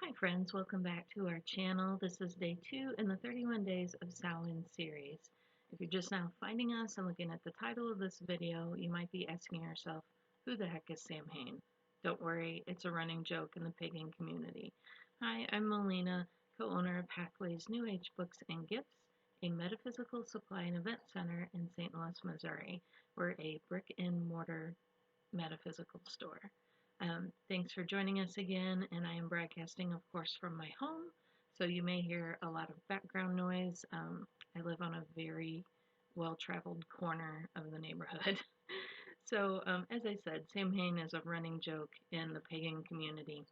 Hi friends, welcome back to our channel. This is day 2 in the 31 Days of Samhain series. If you're just now finding us and looking at the title of this video, you might be asking yourself, who the heck is Samhain? Don't worry, it's a running joke in the pagan community. Hi, I'm Melina, co-owner of Pathways New Age Books and Gifts, a metaphysical supply and event center in St. Louis, Missouri. We're a brick and mortar metaphysical store. Thanks for joining us again, and I am broadcasting, of course, from my home, so you may hear a lot of background noise. I live on a very well-traveled corner of the neighborhood. So, as I said, Samhain is a running joke in the pagan community.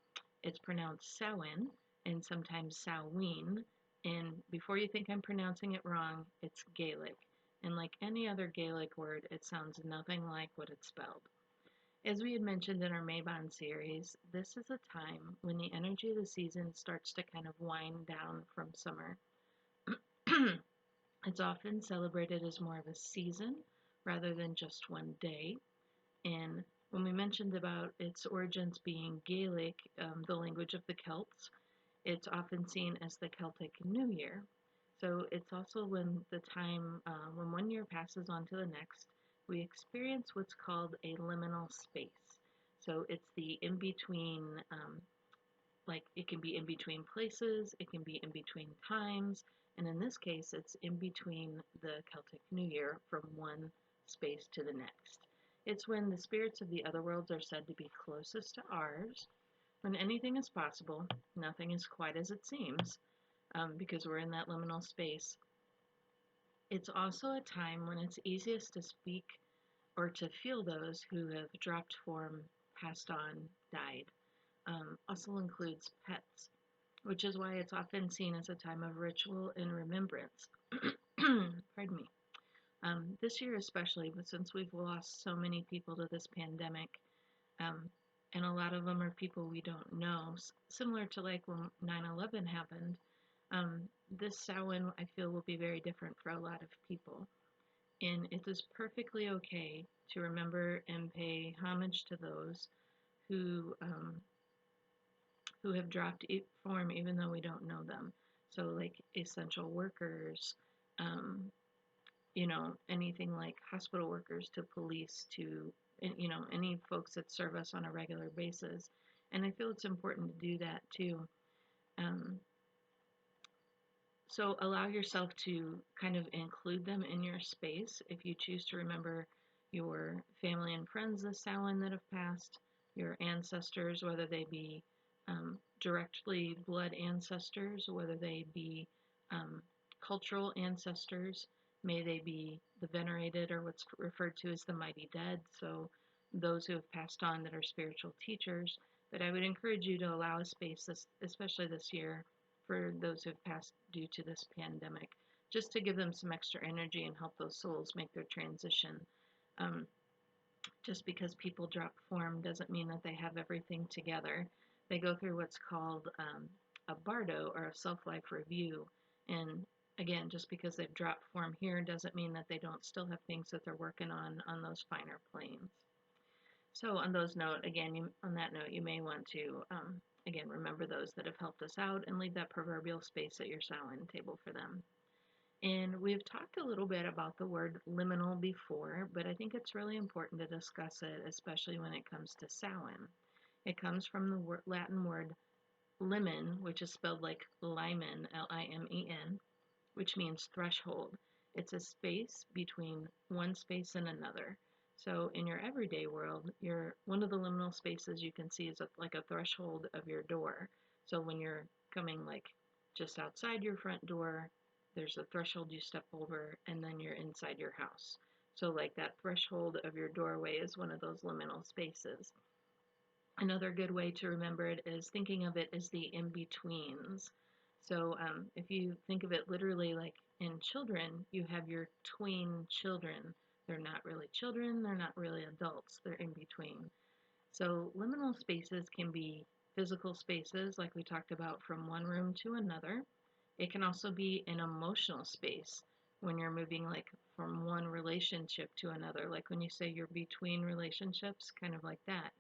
It's pronounced Samhain and sometimes Samhain, and before you think I'm pronouncing it wrong, it's Gaelic. And like any other Gaelic word, it sounds nothing like what it's spelled. As we had mentioned in our Mabon series, this is a time when the energy of the season starts to kind of wind down from summer. It's often celebrated as more of a season rather than just one day. And when we mentioned about its origins being Gaelic, the language of the Celts, it's often seen as the Celtic New Year. So it's also when the time, when one year passes on to the next, we experience what's called a liminal space. So it's the in between, like it can be in between places, it can be in between times, and in this case, it's in between the Celtic New Year from one space to the next. It's when the spirits of the other worlds are said to be closest to ours, when anything is possible, nothing is quite as it seems, because we're in that liminal space. It's also a time when it's easiest to speak or to feel those who have dropped form, passed on, died. Also includes pets, which is why it's often seen as a time of ritual and remembrance. Pardon me. This year especially, but since we've lost so many people to this pandemic, um, and a lot of them are people we don't know, similar to like when 9/11 happened. This Samhain, I feel, will be very different for a lot of people. And it is perfectly okay to remember and pay homage to those who who have dropped form even though we don't know them. So like essential workers, um, anything like hospital workers to police to, any folks that serve us on a regular basis. And I feel it's important to do that too. Um, so allow yourself to kind of include them in your space if you choose to remember your family and friends this Samhain that have passed, your ancestors, whether they be directly blood ancestors, whether they be um, cultural ancestors, may they be the venerated or what's referred to as the mighty dead, so those who have passed on that are spiritual teachers. But I would encourage you to allow a space, especially this year, for those who have passed due to this pandemic, just to give them some extra energy and help those souls make their transition. Um, just because people drop form doesn't mean that they have everything together. They go through what's called a bardo, or a self-life review. And again, just because they've dropped form here doesn't mean that they don't still have things that they're working on those finer planes. So on that note, you may want to, again, remember those that have helped us out and leave that proverbial space at your Samhain table for them. And we've talked a little bit about the word liminal before, but I think it's really important to discuss it, especially when it comes to Samhain. It comes from the Latin word limen, which is spelled like limen, Limen, which means threshold. It's a space between one space and another. So in your everyday world, one of the liminal spaces you can see is like a threshold of your door. So when you're coming like just outside your front door, there's a threshold you step over, and then you're inside your house. So like that threshold of your doorway is one of those liminal spaces. Another good way to remember it is thinking of it as the in-betweens. So if you think of it literally like in children, you have your tween children. They're not really children, they're not really adults, they're in between. So liminal spaces can be physical spaces, like we talked about, from one room to another. It can also be an emotional space when you're moving like from one relationship to another, like when you say you're between relationships, kind of like that.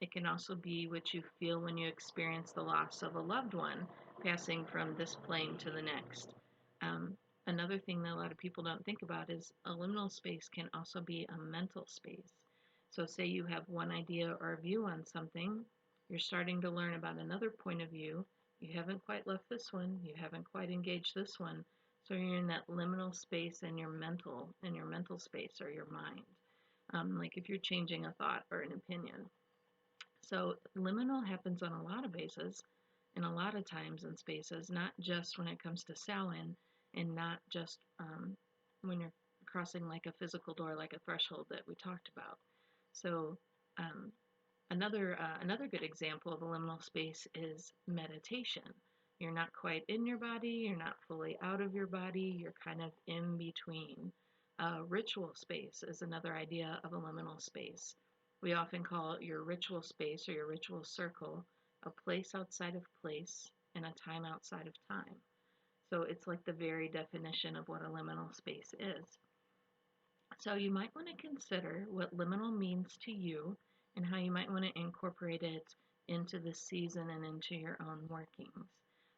It can also be what you feel when you experience the loss of a loved one passing from this plane to the next. Um, Another thing that a lot of people don't think about is a liminal space can also be a mental space. So, say you have one idea or view on something, you're starting to learn about another point of view. You haven't quite left this one, you haven't quite engaged this one. So you're in that liminal space in your mental space or your mind. Like if you're changing a thought or an opinion. So liminal happens on a lot of bases and a lot of times and spaces, not just when it comes to Samhain and not just when you're crossing like a physical door, like a threshold that we talked about. So um, another good example of a liminal space is meditation. You're not quite in your body, you're not fully out of your body, you're kind of in between. Ritual space is another idea of a liminal space. We often call your ritual space or your ritual circle a place outside of place and a time outside of time. So it's like the very definition of what a liminal space is. So you might want to consider what liminal means to you and how you might want to incorporate it into the season and into your own workings.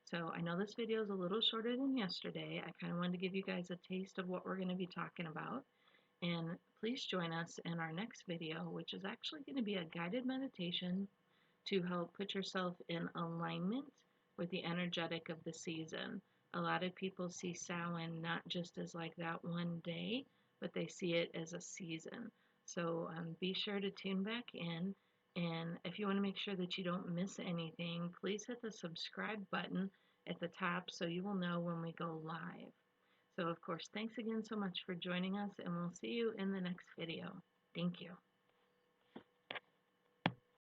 So I know this video is a little shorter than yesterday. I kind of wanted to give you guys a taste of what we're going to be talking about. And please join us in our next video, which is actually going to be a guided meditation to help put yourself in alignment with the energetic of the season. A lot of people see Samhain not just as like that one day, but they see it as a season. So be sure to tune back in. And if you want to make sure that you don't miss anything, please hit the subscribe button at the top so you will know when we go live. So, of course, thanks again so much for joining us, and we'll see you in the next video. Thank you.